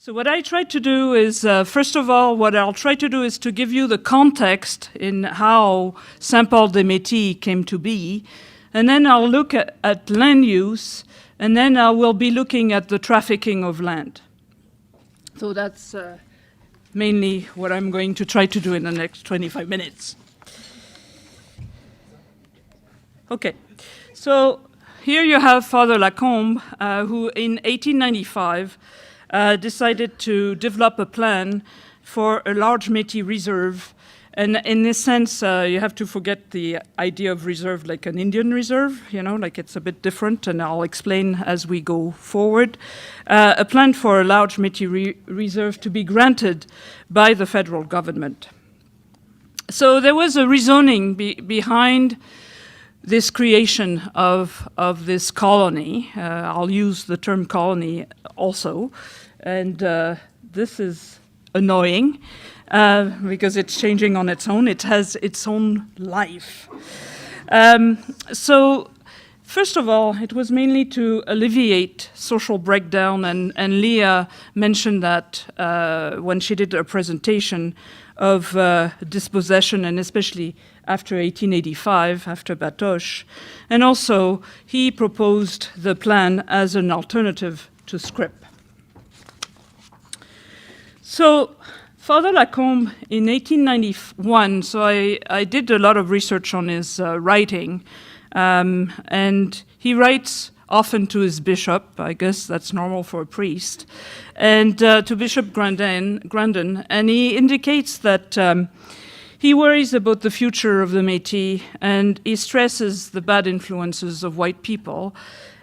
So what I try to do is, first of all, what I'll try to do is to give you the context in how Saint-Paul des Métis came to be, and then I'll look at land use, and then I will be looking at the trafficking of land. So that's mainly what I'm going to try to do in the next 25 minutes. Okay, so here you have Father Lacombe, who in 1895 decided to develop a plan for a large Métis reserve. And in this sense, you have to forget the idea of reserve like an Indian reserve, you know, like it's a bit different, and I'll explain as we go forward. A plan for a large Métis reserve to be granted by the federal government. So there was a reasoning behind this creation of this colony. I'll use the term colony also, and this is annoying because it's changing on its own. It has its own life. So first of all, it was mainly to alleviate social breakdown, and Leah mentioned that when she did her presentation of dispossession, and especially after 1885, after Batoche. And also, he proposed the plan as an alternative to Scrip. So, Father Lacombe, in 1891, so I did a lot of research on his writing, and he writes often to his bishop. I guess that's normal for a priest, and to Bishop Grandin, and he indicates that he worries about the future of the Métis, and he stresses the bad influences of white people,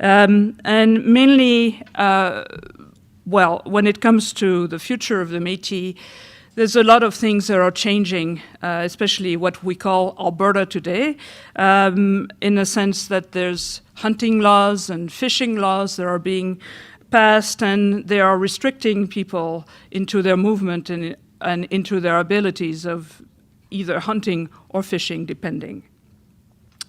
and mainly, well, when it comes to the future of the Métis, there's a lot of things that are changing, especially what we call Alberta today, in the sense that there's hunting laws and fishing laws that are being passed, and they are restricting people into their movement and into their abilities of either hunting or fishing, depending.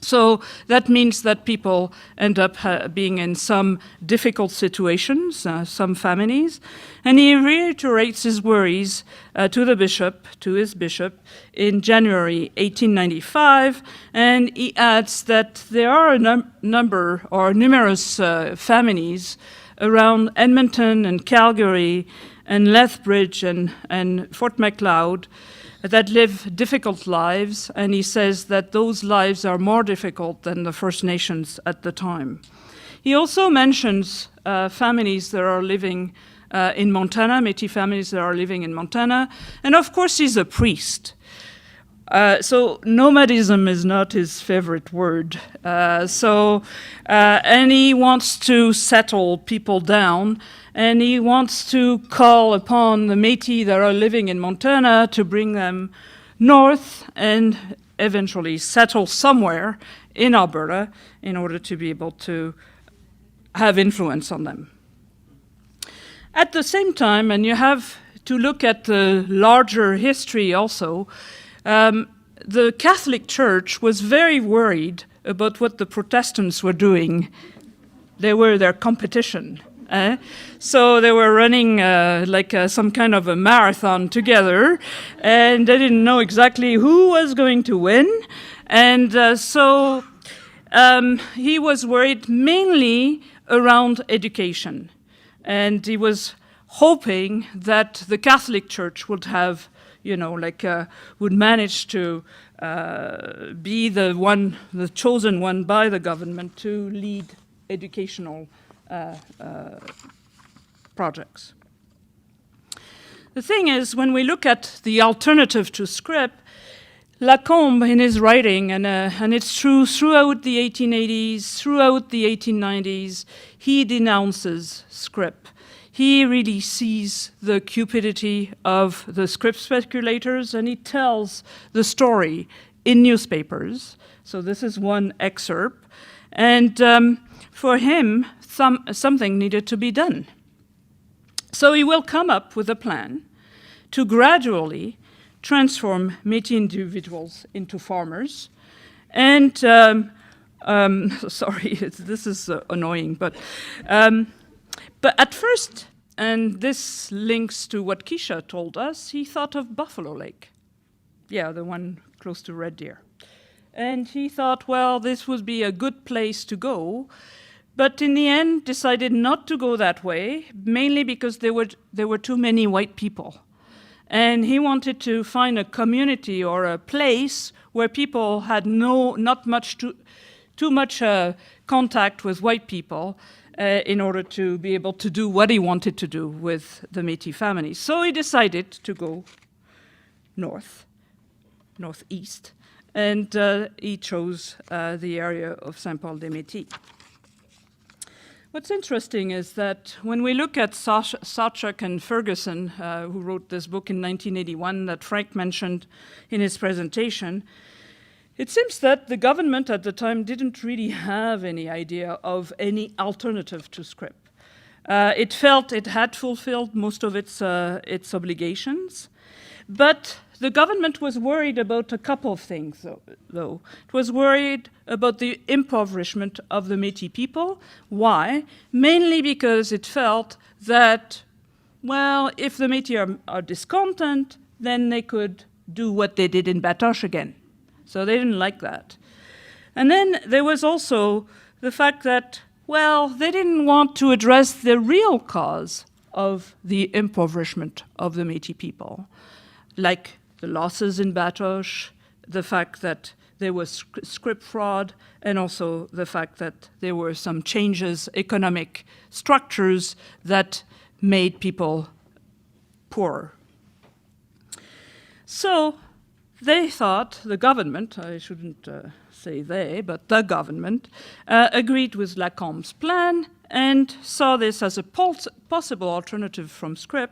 So that means that people end up being in some difficult situations, some families, and he reiterates his worries to his bishop, in January 1895, and he adds that there are a number or numerous families around Edmonton and Calgary and Lethbridge and Fort Macleod that live difficult lives, and he says that those lives are more difficult than the First Nations at the time. He also mentions families that are living in Montana, Métis families that are living in Montana, and of course he's a priest. So nomadism is not his favorite word. And he wants to settle people down, and he wants to call upon the Métis that are living in Montana to bring them north and eventually settle somewhere in Alberta in order to be able to have influence on them. At the same time, and you have to look at the larger history also, the Catholic Church was very worried about what the Protestants were doing. They were their competition. So they were running some kind of a marathon together, and they didn't know exactly who was going to win. And so he was worried mainly around education. And he was hoping that the Catholic Church would have, would manage to be the chosen one by the government to lead educational projects. The thing is, when we look at the alternative to Scrip, Lacombe in his writing, and it's true throughout the 1880s, throughout the 1890s, he denounces Scrip. He really sees the cupidity of the Scrip speculators, and he tells the story in newspapers. So this is one excerpt. And for him, something needed to be done. So he will come up with a plan to gradually transform Métis individuals into farmers. And, sorry, this is annoying, but at first, and this links to what Keisha told us, he thought of Buffalo Lake. Yeah, the one close to Red Deer. And he thought, well, this would be a good place to go, but in the end decided not to go that way, mainly because there were too many white people. And he wanted to find a community or a place where people had too much contact with white people in order to be able to do what he wanted to do with the Métis family. So he decided to go northeast, and he chose the area of Saint-Paul-des-Métis. What's interesting is that when we look at Sawchuk and Ferguson, who wrote this book in 1981 that Frank mentioned in his presentation, it seems that the government at the time didn't really have any idea of any alternative to Scrip. It felt it had fulfilled most of its obligations, but the government was worried about a couple of things, though. It was worried about the impoverishment of the Métis people. Why? Mainly because it felt that, well, if the Métis are discontent, then they could do what they did in Batoche again. So they didn't like that. And then there was also the fact that, well, they didn't want to address the real cause of the impoverishment of the Métis people, like the losses in Batoche, the fact that there was scrip fraud, and also the fact that there were some changes, economic structures that made people poorer. So they thought, the government, I shouldn't say they, but the government, agreed with Lacombe's plan and saw this as a possible alternative from Scrip.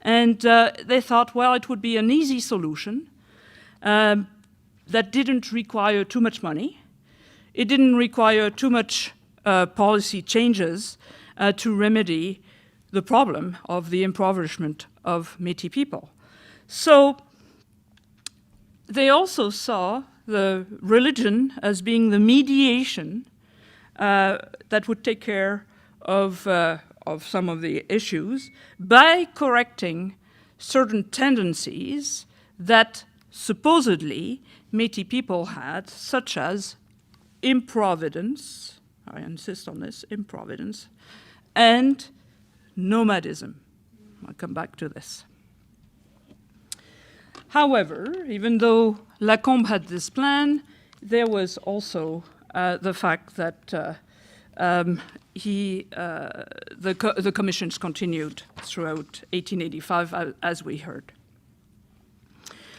And they thought, well, it would be an easy solution that didn't require too much money. It didn't require too much policy changes to remedy the problem of the impoverishment of Métis people. So they also saw the religion as being the mediation that would take care of some of the issues by correcting certain tendencies that supposedly Métis people had, such as improvidence, I insist on this, improvidence, and nomadism. I'll come back to this. However, even though Lacombe had this plan, there was also the fact that the commissions continued throughout 1885, as we heard.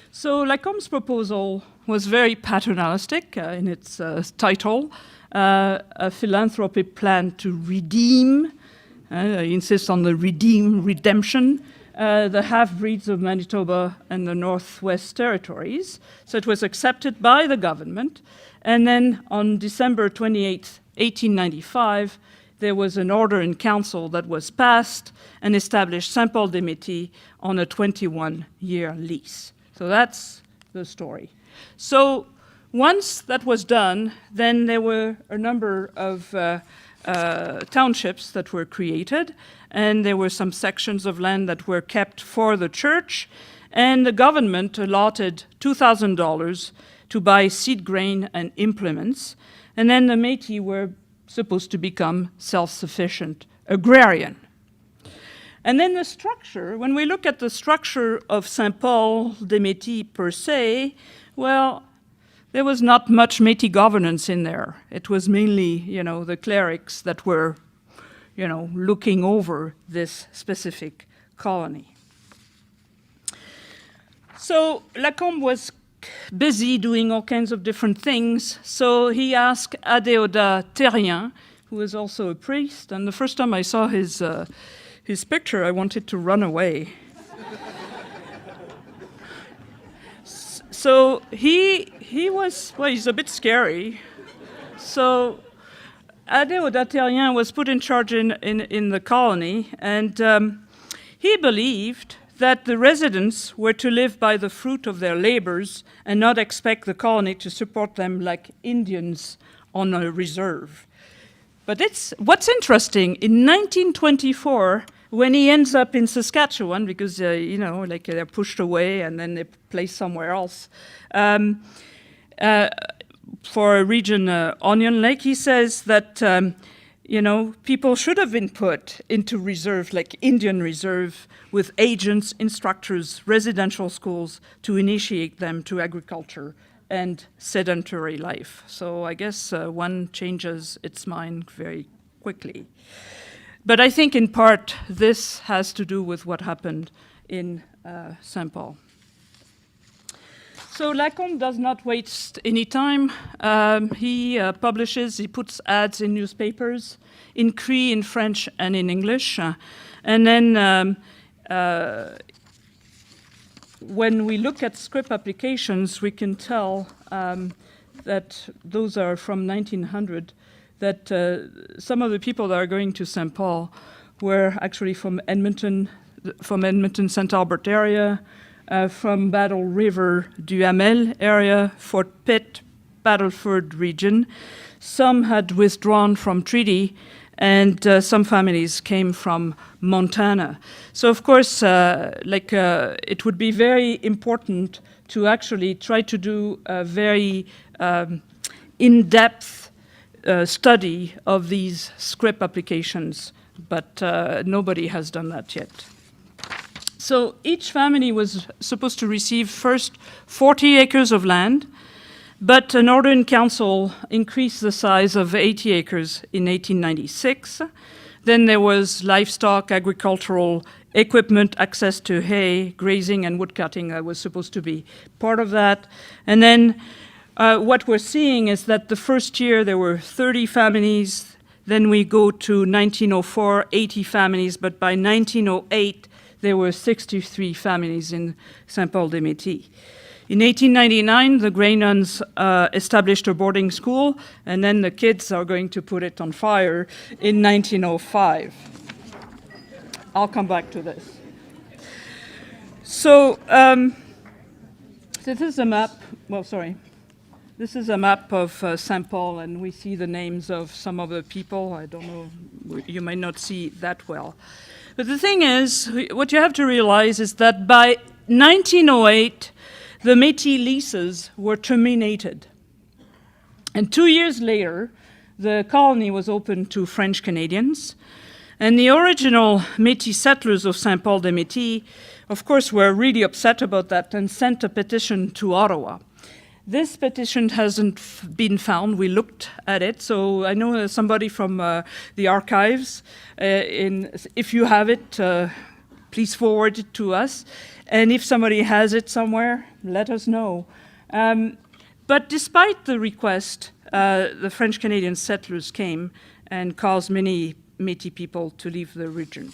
So Lacombe's proposal was very paternalistic in its title, a philanthropic plan to redeem, I insist on the redemption, the half-breeds of Manitoba and the Northwest Territories. So it was accepted by the government. And then on December 28th, 1895, there was an order in council that was passed and established Saint-Paul-des-Métis on a 21-year lease. So that's the story. So once that was done, then there were a number of townships that were created, and there were some sections of land that were kept for the church, and the government allotted $2,000 to buy seed grain and implements, and then the Métis were supposed to become self-sufficient agrarian. And then the structure, when we look at the structure of Saint-Paul-des-Métis per se, well, there was not much Métis governance in there. It was mainly, the clerics that were, looking over this specific colony. So Lacombe was busy doing all kinds of different things, so he asked Adéodat Terrien, who was also a priest, and the first time I saw his picture, I wanted to run away. So he was, well, he's a bit scary. So Adéodat Terrien was put in charge in the colony, and he believed that the residents were to live by the fruit of their labors and not expect the colony to support them like Indians on a reserve. But what's interesting, in 1924, when he ends up in Saskatchewan, because, you know, like they're pushed away and then they're placed somewhere else, for a region, Onion Lake, he says that, you know, people should have been put into reserve, like Indian reserve, with agents, instructors, residential schools to initiate them to agriculture and sedentary life. So I guess one changes its mind very quickly. But I think in part this has to do with what happened in St. Paul. So Lacombe does not waste any time. He publishes, he puts ads in newspapers, in Cree, in French, and in English. And then when we look at Scrip applications, we can tell that those are from 1900, that some of the people that are going to St. Paul were actually from Edmonton, St. Albert area, from Battle River, Duhamel area, Fort Pitt, Battleford region. Some had withdrawn from treaty, and some families came from Montana. So of course, it would be very important to actually try to do a very in-depth study of these Scrip applications, but nobody has done that yet. So each family was supposed to receive first 40 acres of land, but an Ordinance Council increased the size of 80 acres in 1896. Then there was livestock, agricultural equipment, access to hay, grazing, and woodcutting that was supposed to be part of that. And then what we're seeing is that the first year there were 30 families, then we go to 1904, 80 families, but by 1908, there were 63 families in St. Paul des Métis. In 1899, the Grey Nuns established a boarding school, and then the kids are going to put it on fire in 1905. I'll come back to this. So this is a map, this is a map of St. Paul, and we see the names of some of the people. I don't know, you might not see that well. But the thing is, what you have to realize is that by 1908, the Métis leases were terminated. And 2 years later, the colony was opened to French Canadians. And the original Métis settlers of St. Paul des Métis, of course, were really upset about that and sent a petition to Ottawa. This petition hasn't been found. We looked at it, so I know somebody from the archives. If you have it, please forward it to us. And if somebody has it somewhere, let us know. But despite the request, the French-Canadian settlers came and caused many Métis people to leave the region.